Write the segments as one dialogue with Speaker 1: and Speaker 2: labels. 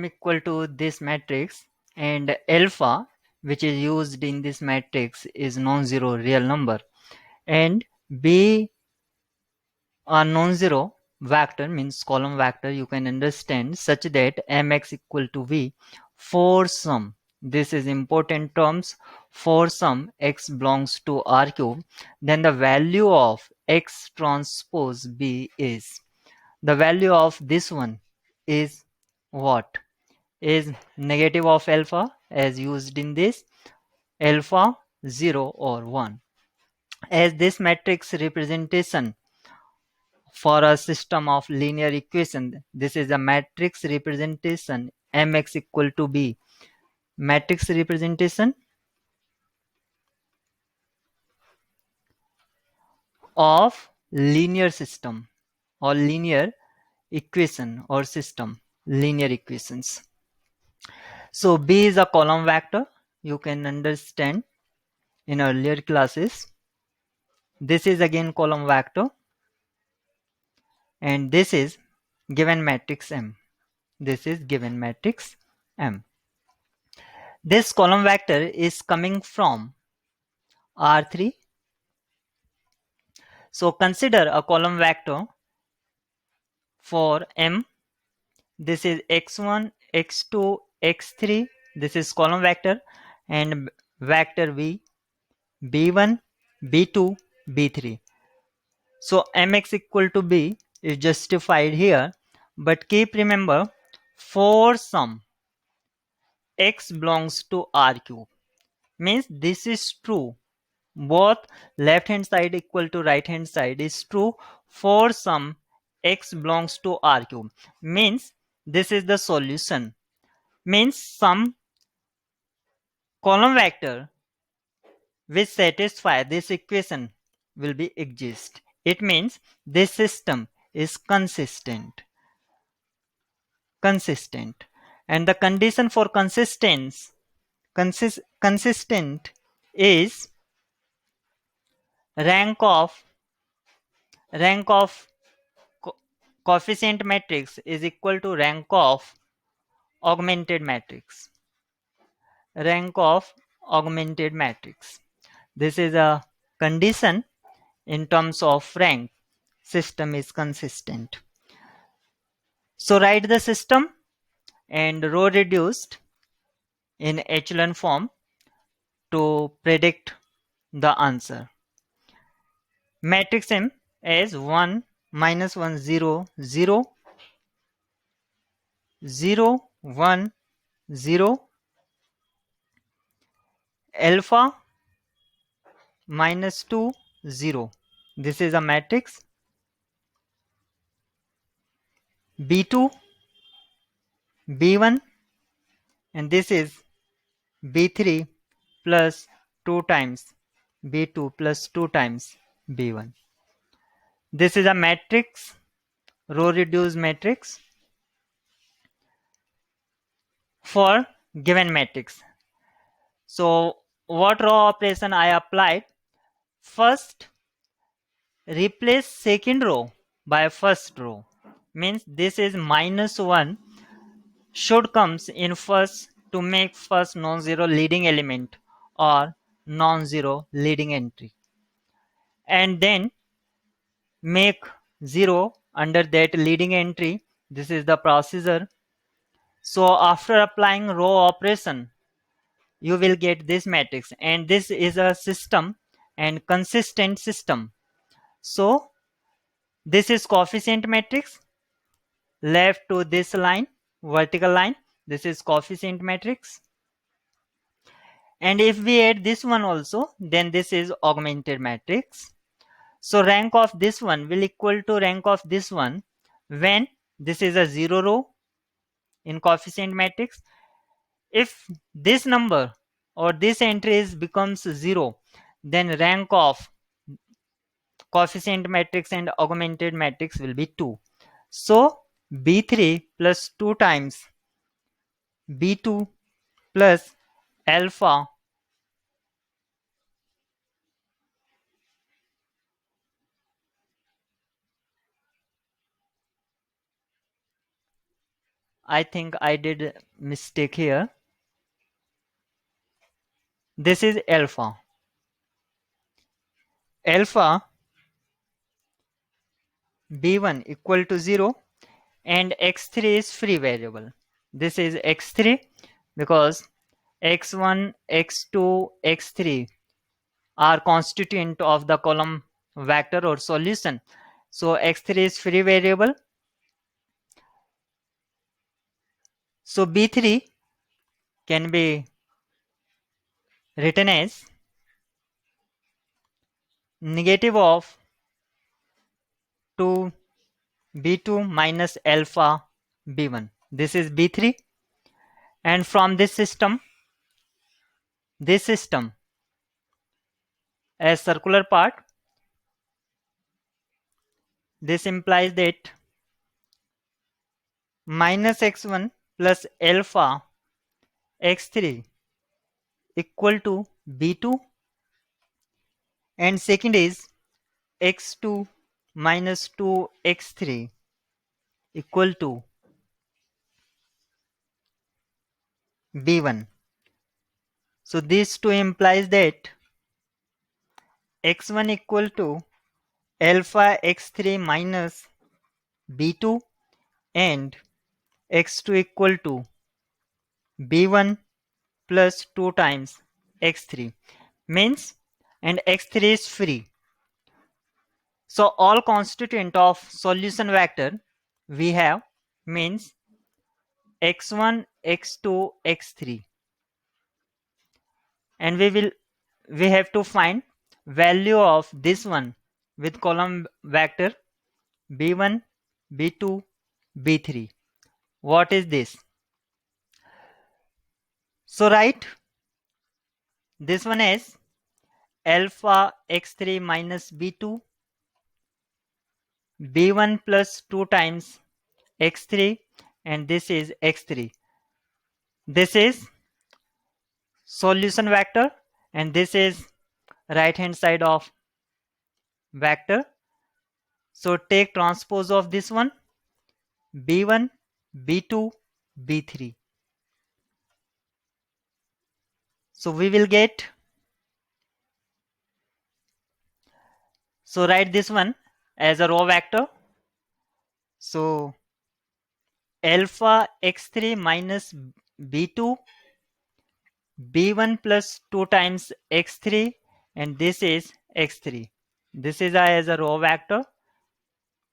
Speaker 1: equal to this matrix, and alpha, which is used in this matrix, is non-zero real number, and b a non-zero vector means column vector, you can understand, such that mx equal to v for some, this is important terms, for some x belongs to R cube, then the value of x transpose b is, the value of this one is what? Is negative of alpha as used in this, alpha 0 or 1. As this matrix representation for a system of linear equation, this is a matrix representation, mx equal to b, matrix representation of linear system or linear equation or system, linear equations. So b is a column vector, you can understand in earlier classes. This is again column vector, and this is given matrix M. This is given matrix M. This column vector is coming from R3. So consider a column vector for M. This is x1, x2, x3. This is column vector, and vector V, b1, b2, b3. So mx equal to b is justified here, but keep remember, for some x belongs to R cube, means this is true, both left hand side equal to right hand side is true for some x belongs to R cube, means this is the solution, means some column vector which satisfy this equation will be exist. It means this system is consistent. And the condition for consistent is rank of co- coefficient matrix is equal to rank of augmented matrix. This is a condition in terms of rank, system is consistent. So write the system and row reduced in echelon form to predict the answer. Matrix M as 1, -1, 0, 0, 0, 1, 0, alpha -2, 0. This is a matrix. B2, B1, and this is B3 plus 2 times B2 plus 2 times B1. This is a matrix, row reduced matrix for given matrix. So what row operation I applied? First, replace second row by first row, means this is -1 should comes in first to make first non-zero leading element or non-zero leading entry, and then make 0 under that leading entry. This is the procedure. So after applying row operation, you will get this matrix, and this is a system and consistent system. So this is coefficient matrix, left to this line, vertical line, this is coefficient matrix, and if we add this one also, then this is augmented matrix. So rank of this one will equal to rank of this one when this is a 0 row in coefficient matrix. If this number or this entry becomes 0, then rank of coefficient matrix and augmented matrix will be 2. So B3 plus 2 times B2 plus alpha I think I did mistake here. This is alpha. Alpha b1 equal to 0 and x3 is free variable. This is x3 because x1, x2, x3 are constituent of the column vector or solution. So x3 is free variable. So b3 can be written as negative of 2 b2 minus alpha b1. This is b3, and from this system as circular part, this implies that minus x1 plus alpha x3 equal to b2, and second is x2 minus 2 x3 equal to b1. So these two implies that x1 equal to alpha x3 minus b2 and x2 equal to b1 plus 2 times x3 means, and x3 is free. So all constituent of solution vector we have means x1, x2, x3, and we have to find value of this one with column vector b1, b2, b3. What is this? So write this one as alpha x3 minus b2 b1 plus 2 times x3, and this is x3. This is solution vector and this is right hand side of vector. So take transpose of this one b1, b2, b3. So we will get, so write this one as a row vector. So alpha x3 minus b2 b1 plus 2 times x3, and this is x3. This is as a row vector,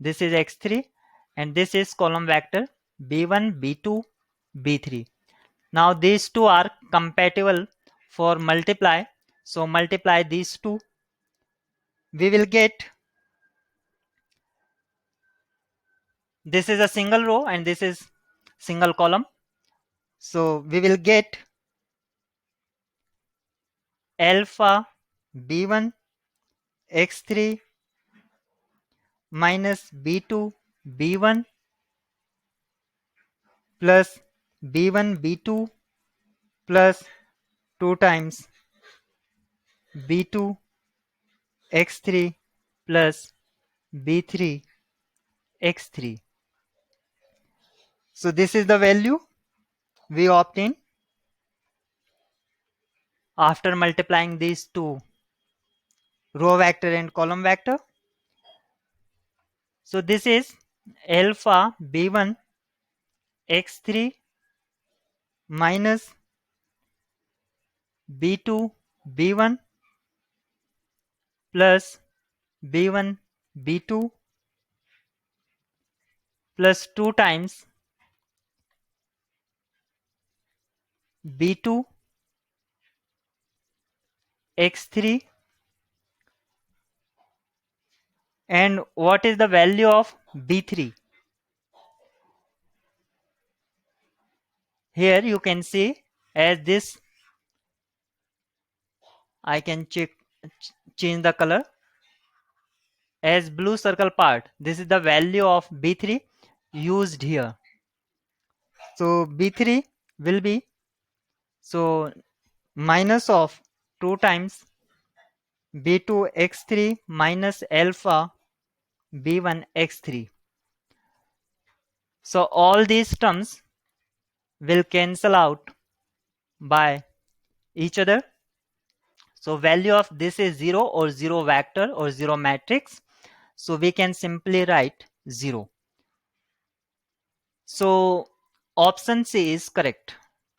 Speaker 1: this is x3, and this is column vector b1, b2, b3. Now these two are compatible for multiply, so multiply these two, we will get, this is a single row and this is single column, so we will get alpha b1 x3 minus b2 b1 plus b1 b2 plus 2 times b2 x3 plus b3 x3. So this is the value we obtain after multiplying these two row vector and column vector. So this is alpha b1 x3 minus b2 b1 plus b1 b2 plus 2 times b2 x3, and what is the value of b3? Here you can see as this, I can change the color as blue circle part. This is the value of b3 used here. So b3 will be, so minus of 2 times b2 x3 minus alpha b1 x3. So all these terms will cancel out by each other. So value of this is 0 or 0 vector or 0 matrix. So we can simply write 0. So option C is correct.